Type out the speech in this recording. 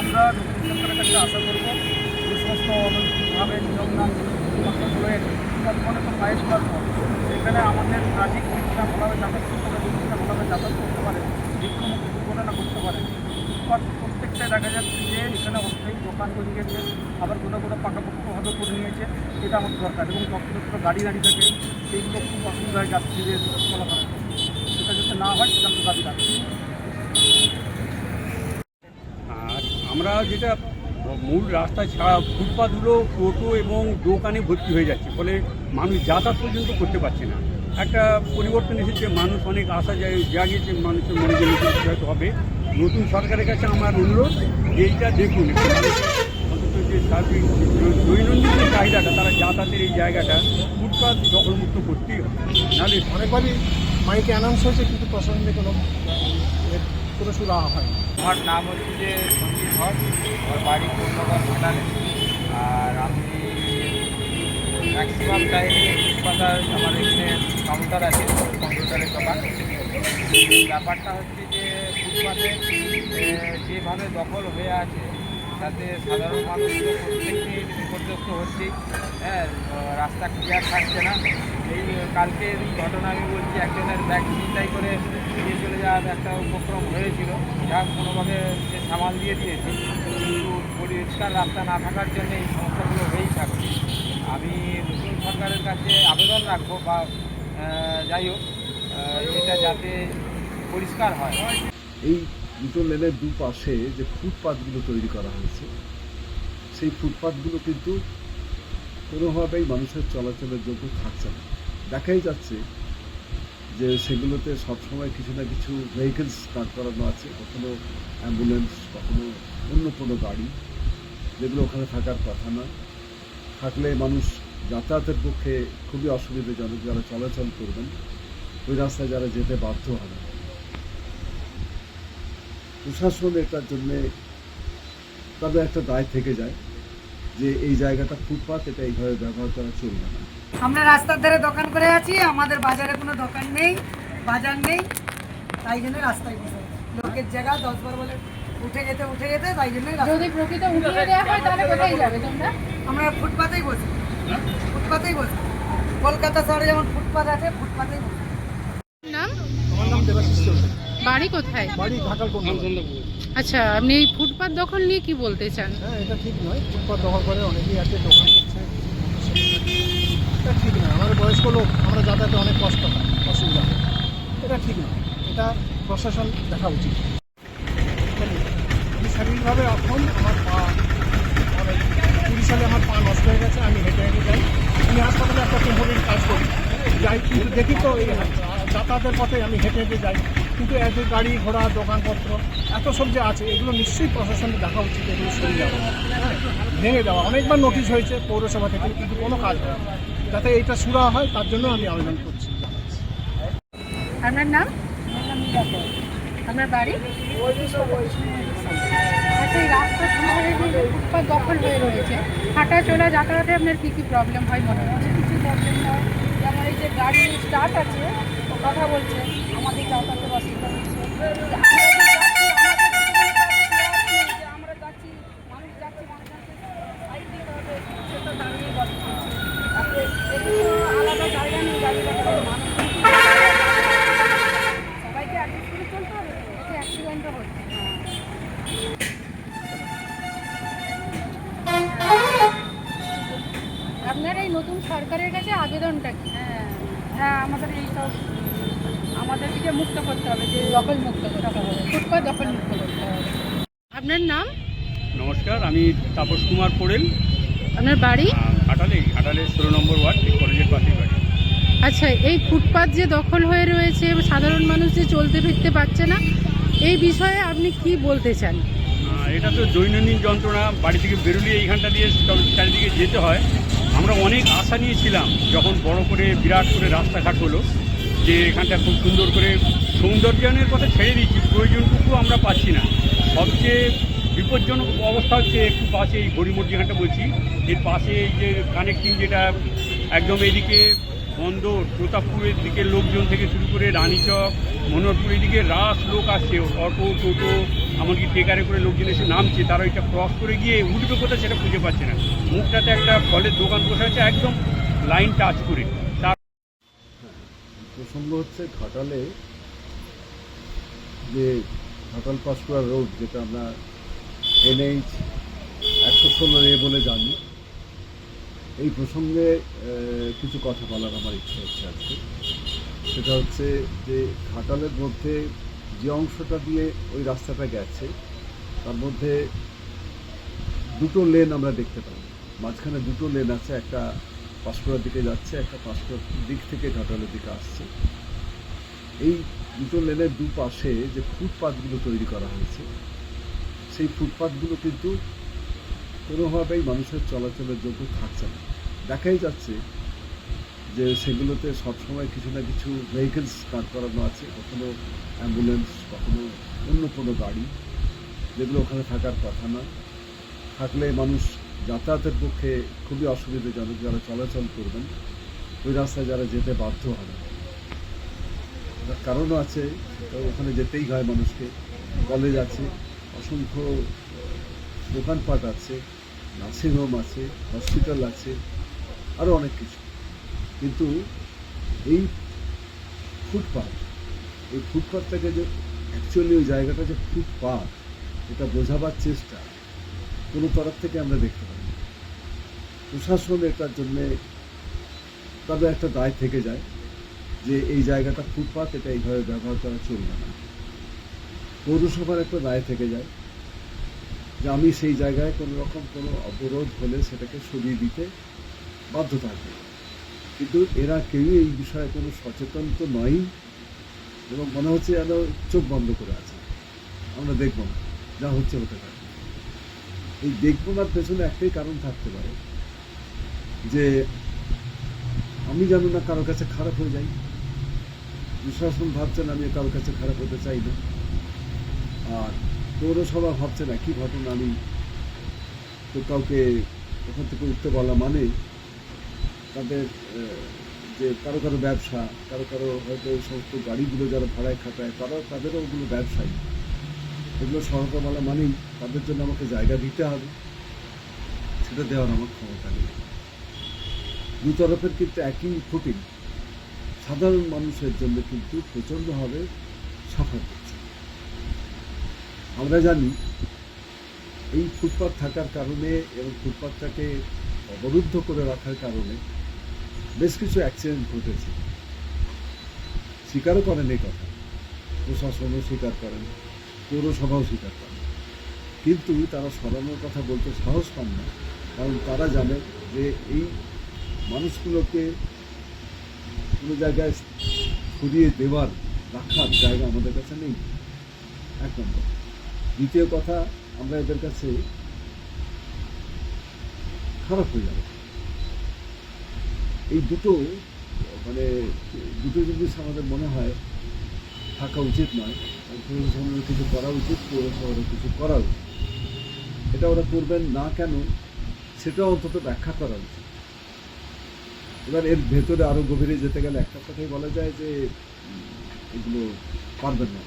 আমরা নতুন সরকারের কাছে আশা করবো যে সমস্ত অনৈতিকভাবে নিয়মগুলো বর্তমানে তো পায়েস করার পর সেখানে আমাদের ট্রাফিক পুলিশরা ভালোভাবে যাতায়াত করতে পারে, পুলিশরা ভালোভাবে যাতায়াত করতে পারে, যে কোনো দুর্ঘটনা করতে পারে। প্রত্যেকটাই দেখা যাচ্ছে যে এখানে অস্থায়ী দোকান করে গিয়েছে, আবার কোথাও পাকাপোক্তভাবে করে নিয়েছে। এটা আমাদের দরকার এবং যত্র গাড়ি দাঁড়িয়ে থাকে সেইগুলো খুব অসুবিধা হয় যাত্রীদের চলাফেরা। সেটা যাতে না হয় সেটা আমরা দাবি রাখছি। আর আমরা যেটা মূল রাস্তা ছাড়া ফুটপাথগুলো টোটো এবং দোকানে ভর্তি হয়ে যাচ্ছে, ফলে মানুষ যাতায়াত পর্যন্ত করতে পারছে না। একটা পরিবর্তন এসেছে, মানুষ অনেক আশা জাগিয়েছে, মানুষের মনে যে নতুন হয়তো হবে। নতুন সরকারের কাছে আমার অনুরোধ যে এইটা দেখুন, অন্তত যে সার্বিক দৈনন্দিন যে চাহিদাটা, তারা যাতায়াতের এই জায়গাটা ফুটপাথ দখলমুক্ত করতেই হবে। নাহলে অনেকবারই মাইকে অ্যানাউন্স হয়েছে কিন্তু প্রশাসনে কোনো সুরা হয়। আমার নাম হচ্ছে যে সঞ্জীব ঘর, আমার বাড়ি কলকাতা ঘাটালে। আর আমি ম্যাক্সিমাম টাইমে ফুটপাতার আমার এখানে কাউন্টার আছে, কম্পিউটারের দোকান। ব্যাপারটা হচ্ছে যে ফুটপাতে যেভাবে দখল হয়ে আছে তাতে সাধারণ মানুষ প্রত্যেকেই বিপর্যস্ত হচ্ছেই। হ্যাঁ, রাস্তা ক্লিয়ার থাকছে না। এই কালকের ঘটনা আমি বলছি, একজনের ব্যাগ ছিনতাই করে নিয়ে চলে যাওয়ার একটা উপক্রম হয়েছিল, যা কোনোভাবে সে সামাল দিয়ে দিয়েছে। কিন্তু পরিষ্কার রাস্তা না থাকার জন্য এই সমস্যাগুলো হয়েই থাকছে। আমি নতুন সরকারের কাছে আবেদন রাখবো, বা যাই হোক, এটা যাতে পরিষ্কার হয়। এই দুটো লেনের দুপাশে যে ফুটপাথগুলো তৈরি করা হয়েছে, সেই ফুটপাথগুলো কিন্তু কোনোভাবেই মানুষের চলাচলের যোগ্য থাকছে না। দেখাই যাচ্ছে যে সেগুলোতে সবসময় কিছু না কিছু ভেহিকেলস দাঁড় করানো আছে, কখনো অ্যাম্বুলেন্স, কখনো অন্য কোনো গাড়ি, যেগুলো ওখানে থাকার কথা নয়। থাকলে মানুষ যাতায়াতের পক্ষে খুবই অসুবিধাজনক। যারা চলাচল করবেন ওই রাস্তায় যারা যেতে বাধ্য হবে। প্রশাসন এটার জন্যে তাদের একটা দায় থেকে যায় যে এই জায়গাটা ফুটপাথ, এটা এইভাবে ব্যবহার করা চলবে না। আমরা রাস্তার ধারে দোকান করে আছি, আমাদের বাজারে কোনো দোকান নেই, বাজার নেই, তাই জন্য রাস্তায় বসে লোকের জায়গা 10 বার বলে উঠে যেতে তাই জন্যই। যদি প্রকৃত উঠিয়ে দেওয়া হয় তাহলে কোথায় যাবে তোমরা? আমরা ফুটপাতেই বসি, কলকাতা শহরে যেমন ফুটপাত আছে, ফুটপাতেই বসি। নাম? আমার নাম দেবাশিস চৌধুরী। বাড়ি কোথায়? বাড়ি ঘাটাল কোন? আচ্ছা, আপনি এই ফুটপাত দখল নিয়ে কি বলতে চান? হ্যাঁ, এটা ঠিক নয়। ফুটপাত দখল করে অনেকেই আছে, দোকান করছে, এটা ঠিক নয়। আমাদের বয়স্ক লোক, আমরা যাতায়াতে অনেক কষ্ট হয়, অসুবিধা হয়, এটা ঠিক নয়। এটা প্রশাসন দেখা উচিত। আমি শারীরিকভাবে এখন আমার পা, অনেক 20 সালে আমার পা নষ্ট হয়ে গেছে। আমি হেঁটে যাই। আমি হাসপাতালে একটা টেম্পোরারি কাজ করি, যাই, কিন্তু দেখি তো এই যাতায়াতের পথে আমি হেঁটে যাই, কিন্তু এত গাড়ি ঘোড়া দোকানপত্র এত সব যে আছে, এগুলো নিশ্চয়ই প্রশাসনকে দেখা উচিত। এগুলো সরিয়ে যাওয়া, ভেঙে দেওয়া। অনেকবার নোটিশ হয়েছে পৌরসভা থেকে, কিন্তু কোনো কাজ হয় না। যাতে এইটা সুরা হয় তার জন্য আমি আবেদন করছি। আপনার নাম? আপনার বাড়ি? আচ্ছা, এই রাস্তার ধারে যে ফুটপাত দখল হয়ে রয়েছে, হাঁটা চলা যাতায়াতে আপনার কী কী প্রবলেম হয় মনে হচ্ছে? কিছু প্রবলেম হয়, যেমন এই যে গাড়ি স্টার্ট আছে, কথা বলছে, আমাদের যাতায়াতের অসুবিধা হচ্ছে। আমরা যাচ্ছি, মানুষ যাচ্ছে, বাইক দিতে হবে, সেটা দাঁড়িয়ে কথা বলছে। তারপরে আলাদা জায়গা নেই, গাড়ি রাখার মানুষ সবাইকে অ্যাডজাস্ট করে চলতে হবে, এতে অ্যাক্সিডেন্টও হচ্ছে। আপনার এই নতুন সরকারের কাছে আবেদনটা কি? হ্যাঁ, আমাদের এইসব আমাদের দিকে মুক্ত করতে হবে, যে দখল মুক্ত করতে হবে, ফুটপাত দখল মুক্ত করতে হবে। আপনার নাম? নমস্কার, আমি তাপস কুমার পোড়েল। আপনার বাড়ি? ঘাটালে 16 নম্বর ওয়ার্ড, কলেজের পাশেই বাড়ি। আচ্ছা, এই ফুটপাত যে দখল হয়ে রয়েছে, সাধারণ মানুষ যে চলতে ফিরতে পারছে না, এই বিষয়ে আপনি কি বলতে চান? এটা তো দৈনন্দিন যন্ত্রণা। বাড়ি থেকে বেরোলে এইখানটা দিয়ে চারিদিকে যেতে হয়। আমরা অনেক আশা নিয়েছিলাম যখন বড় করে বিরাট করে রাস্তাঘাট হলো, যে এখানটা খুব সুন্দর করে সৌন্দর্যায়নের কথা ছেড়ে দিচ্ছি, প্রয়োজনটুকু আমরা পাচ্ছি না। সবচেয়ে বিপজ্জনক অবস্থা হচ্ছে একটু পাশে এই হরিমোড় যেখানটা বলছি, এর পাশে এই যে কানেক্টিং, যেটা একদম এদিকে বন্দর, প্রতাপপুরের দিকে লোকজন থেকে শুরু করে রানীচক, মনোহরপুর, এদিকে রাস লোক আসছে, অটো টোটো এমনকি টেকারে করে লোকজন এসে নামছে, তারা ওইটা ক্রস করে গিয়ে উঠবে কোথায় সেটা খুঁজে পাচ্ছে না। মুখটাতে একটা ফলের দোকান বসে আছে একদম লাইন টাচ করে। তার প্রসঙ্গ হচ্ছে ঘাটালে যে ঘাটাল পাঁশকুড়া রোড, যেটা আমরা NH 116A বলে জানি, এই প্রসঙ্গে কিছু কথা বলার আমার ইচ্ছা হচ্ছে আজকে। সেটা হচ্ছে যে ঘাটালের মধ্যে যে অংশটা দিয়ে ওই রাস্তাটা গেছে তার মধ্যে দুটো লেন আমরা দেখতে পাই। মাঝখানে দুটো লেন আছে, একটা পাঁশকুড়ার দিকে যাচ্ছে, একটা পাঁশকুড়ার দিক থেকে ঘাটালের দিকে আসছে। এই দুটো লেনের দুপাশে যে ফুটপাথগুলো তৈরি করা হয়েছে, সেই ফুটপাথগুলো কিন্তু কোনোভাবেই মানুষের চলাচলের যোগ্য থাকছে না। দেখাই যাচ্ছে যে সেগুলোতে সবসময় কিছু না কিছু ভেহিকেলস দাঁড় করানো আছে, কখনো অ্যাম্বুলেন্স, কখনো অন্য কোনো গাড়ি, যেগুলো ওখানে থাকার কথা না। থাকলে মানুষ যাতায়াতের পক্ষে খুবই অসুবিধাজনক। যারা চলাচল করবেন ওই রাস্তায় যারা যেতে বাধ্য হবে, তার কারণও আছে, তো ওখানে যেতেই হয় মানুষকে। কলেজ আছে, অসংখ্য দোকানপাট আছে, নার্সিংহোম আছে, হসপিটাল আছে, আরও অনেক কিছু। কিন্তু এই ফুটপাথটাকে যে অ্যাকচুয়ালি ওই জায়গাটা যে ফুটপাথ, এটা বোঝাবার চেষ্টা কোনো তরফ থেকে আমরা দেখতে পাই না। প্রশাসন এটার জন্যে তাদের একটা দায় থেকে যায় যে এই জায়গাটা ফুটপাথ, এটা এইভাবে ব্যবহার করা চলবে না। পৌরসভার একটা দায় থেকে যায় যে আমি সেই জায়গায় কোনো রকম কোনো অবরোধ হলে সেটাকে সরিয়ে দিতে বাধ্য থাকবে। কিন্তু এরা কেউই এই বিষয়ে কোনো সচেতন তো নয়, এবং মনে হচ্ছে যেন চোখ বন্ধ করে আছে, আমরা দেখব না, যা হচ্ছে হতে পারে। এই দেখব না পেছনে একটাই কারণ থাকতে পারে, যে আমি জানি না কারোর কাছে খারাপ হয়ে যাই। প্রশাসন ভাবছেন আমি কারোর কাছে খারাপ হতে চাই না, আর পৌরসভা ভাবছেন একই ঘটনা। আমি তো কাউকে ওখান থেকে উঠতে বলা মানে তাদের যে কারো কারো ব্যবসা, কারো কারো হয়তো এই সমস্ত গাড়িগুলো যারা ভাড়ায় খাটায় তাদেরও ওগুলো ব্যবসায়ী, এগুলো সহায়তা বলা মানেই তাদের জন্য আমাকে জায়গা দিতে হবে, সেটা দেওয়ার আমার ক্ষমতা নেই। দু তরফের কিন্তু একই ফুটিং সাধারণ মানুষের জন্য কিন্তু প্রচণ্ডভাবে সাফার করছে। আমরা জানি এই ফুটপাথ থাকার কারণে এবং ফুটপাথটাকে অবরুদ্ধ করে রাখার কারণে বেশ কিছু অ্যাক্সিডেন্ট ঘটেছে। স্বীকারও করেন এই কথা, প্রশাসনও স্বীকার করেন, পৌরসভাও স্বীকার করেন, কিন্তু তারা সরানোর কথা বলতে সাহস পান না। কারণ তারা জানে যে এই মানুষগুলোকে কোনো জায়গায় সরিয়ে দেওয়ার, রাখার জায়গা আমাদের কাছে নেই, এক নম্বর। দ্বিতীয় কথা, আমরা এদের কাছে খারাপ হয়ে যাবে। এই দুটো জিনিস আমাদের মনে হয় থাকা উচিত নয়। প্রশাসনের কিছু করা উচিত, পৌরসভারও কিছু করা উচিত। এটা ওরা করবেন না কেন সেটাও অন্তত ব্যাখ্যা করা উচিত। এবার এর ভেতরে আরও গভীরে যেতে গেলে একটা কথাই বলা যায় যে এগুলো পারবেন না।